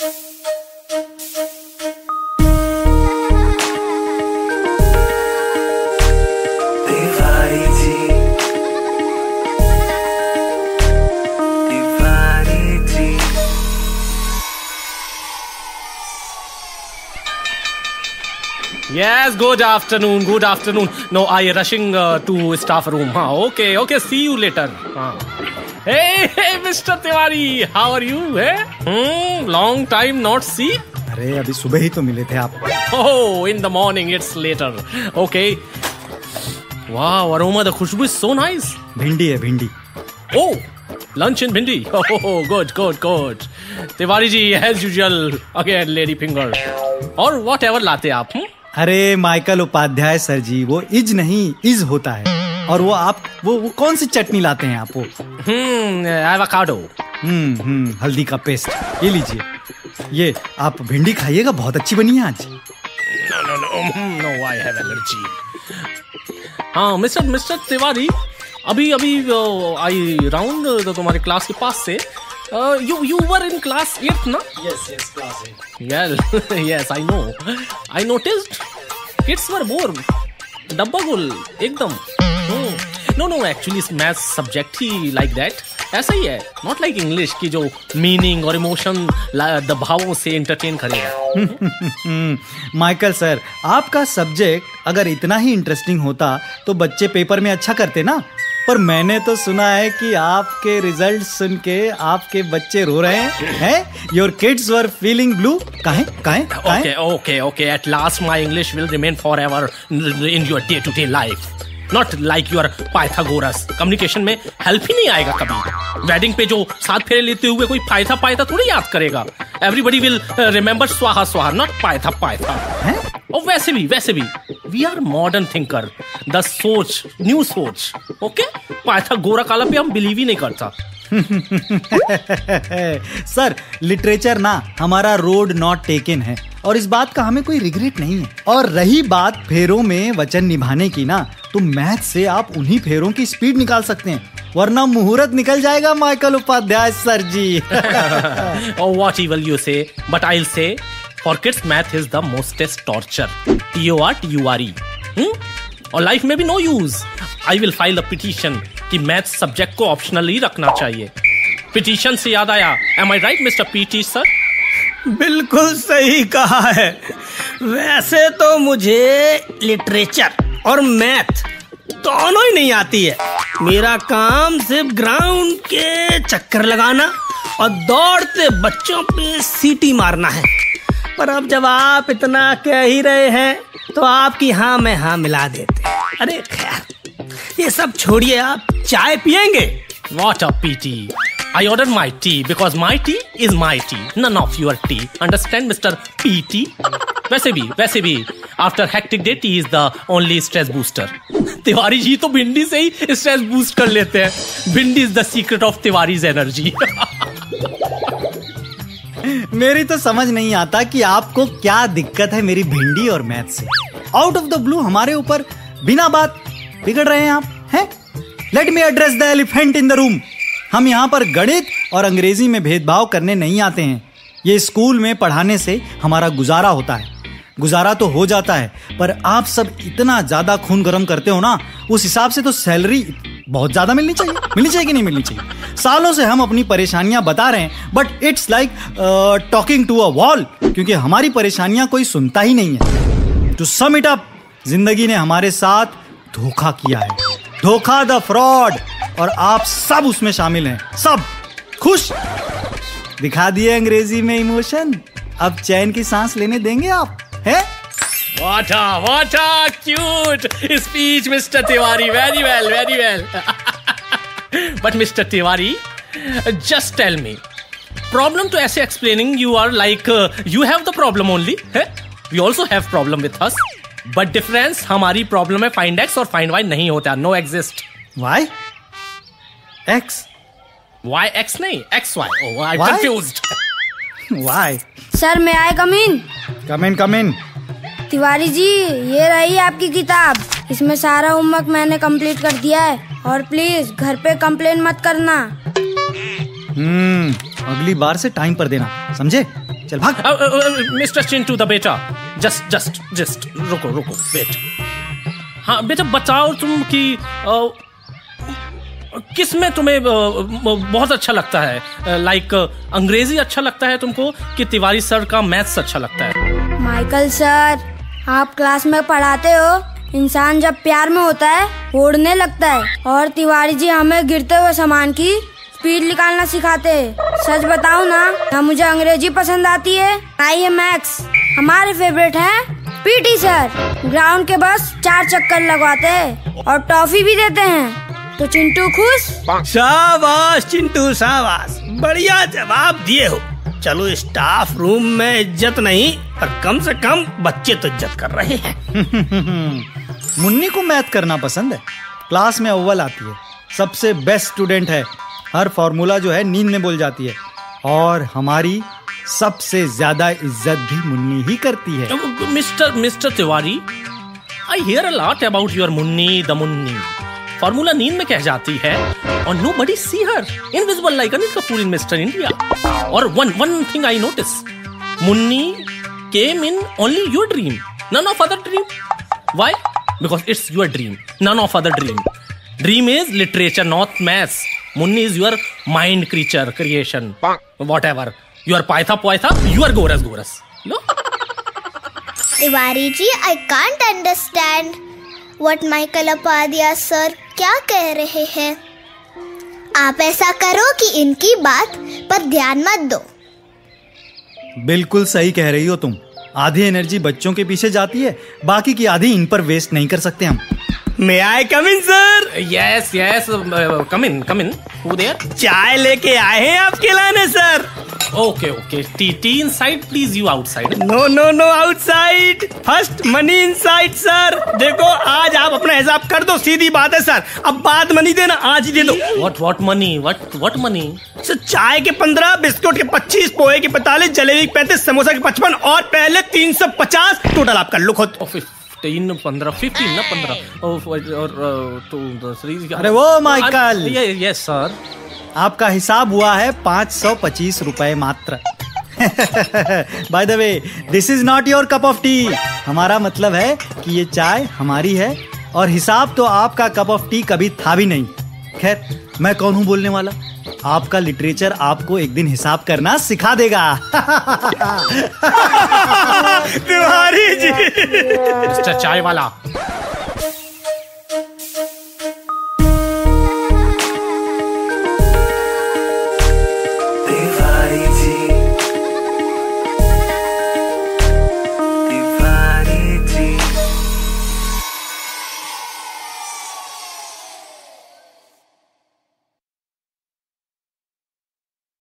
Yes, good afternoon, good afternoon. No, I rushing to staff room. Okay, see you later. Hey, Mr. Tiwari, how are you? Long time not see. अरे अभी सुबह ही तो मिले थे आप. Oh, in the morning, it's later. Okay. Wow, aroma, the khushbu is so nice. भिंडी है भिंडी. Oh, lunch in bhindi. Oh, good. Tiwari ji, as usual, again lady finger. और whatever लाते आप. अरे माइकल उपाध्याय सर जी, वो इज नहीं is होता है. और वो आप वो कौन सी चटनी लाते हैं आप? वो एवोकाडो. हल्दी का पेस्ट. ये लीजिए. ये आप भिंडी खाइएगा, बहुत अच्छी बनी है आज. No, I have allergy. हाँ, मिस्टर तिवारी, अभी आई राउंड तुम्हारे क्लास के पास से. You were in class 8th, na? Yes, class 8. Well, yes, I know. I noticed kids were bored. डब्बा गुल एकदम. No, actually math subject he like that. ऐसा ही है. Not like English की जो meaning और emotion दबावों से entertain करेगा. माइकल सर, आपका सब्जेक्ट अगर इतना ही इंटरेस्टिंग होता तो बच्चे पेपर में अच्छा करते ना. पर मैंने तो सुना है कि आपके रिजल्ट सुन के आपके बच्चे रो रहे हैं. Your kids were feeling blue. काहे? Okay. At last my English will remain forever in your day-to-day life. Not like your Pythagoras. Communication में help ही नहीं आएगा कभी. Wedding पे जो 7 फेरे लेते हुए कोई पाइथा थोड़ी याद करेगा. Everybody will remember स्वाहा, not पाइथा. और वैसे भी we are modern thinker. The सोच, new सोच. Okay? पाइथागोरा काला पे हम बिलीव ही नहीं करता. सर, लिटरेचर ना हमारा रोड नॉट टेकन है और इस बात का हमें कोई रिग्रेट नहीं है. और रही बात फेरों में वचन निभाने की ना, तो मैथ से आप उन्हीं फेरों की स्पीड निकाल सकते हैं, वरना मुहूर्त निकल जाएगा Michael Upadhyay sir ji. Oh, what evil you say, but I'll say for kids math is the mostest torture. TORTURE. और लाइफ में भी no use. I will file a petition कि मैथ सब्जेक्ट को ऑप्शनल ही रखना चाहिए. पिटीशन से याद आया, am I right, Mr. PT sir? बिल्कुल सही कहा है. वैसे तो मुझे लिटरेचर और मैथ दोनों ही नहीं आती है. मेरा काम सिर्फ ग्राउंड के चक्कर लगाना और दौड़ते बच्चों पे सीटी मारना है. पर अब जब आप इतना कह ही रहे हैं तो आपकी हाँ में हाँ मिला देते. अरे खैर, ये सब छोड़िए, आप चाय पियेंगे? What a PT. I ordered my tea because my tea is my tea, none of your tea. Understand, Mr. PT? वैसे भी after hectic day tea is the only stress booster. Tiwari ji तो भिंडी से ही स्ट्रेस बूस्ट कर लेते हैं. भिंडी is the secret of तिवारी's energy. मेरी तो समझ नहीं आता कि आपको क्या दिक्कत है मेरी भिंडी और मैथ से. आउट ऑफ द ब्लू हमारे ऊपर बिना बात बिगड़ रहे हैं आप हैं. Let me address the elephant in the room. हम यहाँ पर गणित और अंग्रेजी में भेदभाव करने नहीं आते हैं. ये स्कूल में पढ़ाने से हमारा गुजारा होता है. गुजारा तो हो जाता है, पर आप सब इतना ज्यादा खून गर्म करते हो ना, उस हिसाब से तो सैलरी बहुत ज्यादा मिलनी चाहिए कि नहीं मिलनी चाहिए. सालों से हम अपनी परेशानियां बता रहे हैं, but it's like talking to a wall, क्योंकि हमारी परेशानियां कोई सुनता ही नहीं है. टू सम इट अप, जिंदगी ने हमारे साथ धोखा किया है. धोखा, द फ्रॉड, और आप सब उसमें शामिल हैं. सब खुश दिखा दिए अंग्रेजी में इमोशन. अब चैन की सांस लेने देंगे आप हैं? What a cute speech, Mr. Tiwari. Very well. But Mr. Tiwari, just tell me, problem to ऐसे explaining you are like you have the problem only. We also have problem with us. But difference हमारी problem है find x और find y नहीं होता. No exist. Why? X. Why x नहीं? X y. Oh, I'm confused. Why? Sir, may I come in? Come in. Tiwari ji, ये रही आपकी किताब. इसमें सारा होमवर्क मैंने कंप्लीट कर दिया है. और प्लीज घर पे कंप्लेन मत करना. अगली बार से टाइम पर देना, समझे? चल भाग। मिस्टर चिंटू द बेटा, जस्ट रुको वेट। हाँ बेटा बताओ तुम कि किस में तुम्हें बहुत अच्छा लगता है? लाइक अंग्रेजी अच्छा लगता है तुमको कि तिवारी सर का मैथ्स अच्छा लगता है? माइकल सर, आप क्लास में पढ़ाते हो इंसान जब प्यार में होता है उड़ने लगता है, और तिवारी जी हमें गिरते हुए सामान की स्पीड निकालना सिखाते हैं। सच बताऊं ना मुझे अंग्रेजी पसंद आती है, आई है मैथ्स। हमारे फेवरेट हैं पीटी सर, ग्राउंड के बस 4 चक्कर लगवाते हैं और टॉफी भी देते हैं। तो चिंटू खुश? शाबाश चिंटू शाबाश, बढ़िया जवाब दिए हो। चलो स्टाफ रूम में इज्जत नहीं पर कम से कम बच्चे तो इज्जत कर रहे हैं। मुन्नी को मैथ करना पसंद है, क्लास में अव्वल आती है, सबसे बेस्ट स्टूडेंट है, हर फॉर्मूला जो है नींद में बोल जाती है, और हमारी सबसे ज्यादा इज्जत भी मुन्नी ही करती है। Mister Tiwari, I hear a lot about your Munni the Munni. Formula नींद में कह जाती है और nobody see her, invisible like Anil Kapoor in Mr. India. और one thing I notice, Munni came in only your dream, none of other dream. Why? Because it's your dream, none of other dream. Dream is literature, not maths. Munni is your mind creature, creation, whatever. You are Paitha, you are Goras. No? Tiwari ji, I can't understand what Michael Upadhyay sir क्या कह रहे हैं। आप ऐसा करो कि इनकी बात पर ध्यान मत दो। बिल्कुल सही कह रही हो तुम, आधी एनर्जी बच्चों के पीछे जाती है, बाकी की आधी इन पर वेस्ट नहीं कर सकते हम। May I come in, sir? Yes, come in. Who there? चाय लेके आए हैं आपके लाने sir. Okay. Tea inside, please you outside. No, outside. First money inside, sir. देखो आज आप अपना हिसाब कर दो, सीधी बात है सर। अब बाद मनी देना, आज ही दे दो। What money? What money? Sir चाय के 15, बिस्कुट के 25, पोहे के 45, जलेबी के 35, समोसा के 55 और पहले 350 टोटल आपका लुक हो। 15 ना 15 और तो अरे वो माइकल, यस सर, आपका हिसाब हुआ है 525 रुपए मात्र। By the way, this is not your cup of T. हमारा मतलब है कि ये चाय हमारी है और हिसाब तो आपका कप ऑफ टी कभी था भी नहीं। खैर, मैं कौन हूँ बोलने वाला? आपका लिटरेचर आपको एक दिन हिसाब करना सिखा देगा। तिवारी जी, मिस्टर चाय वाला,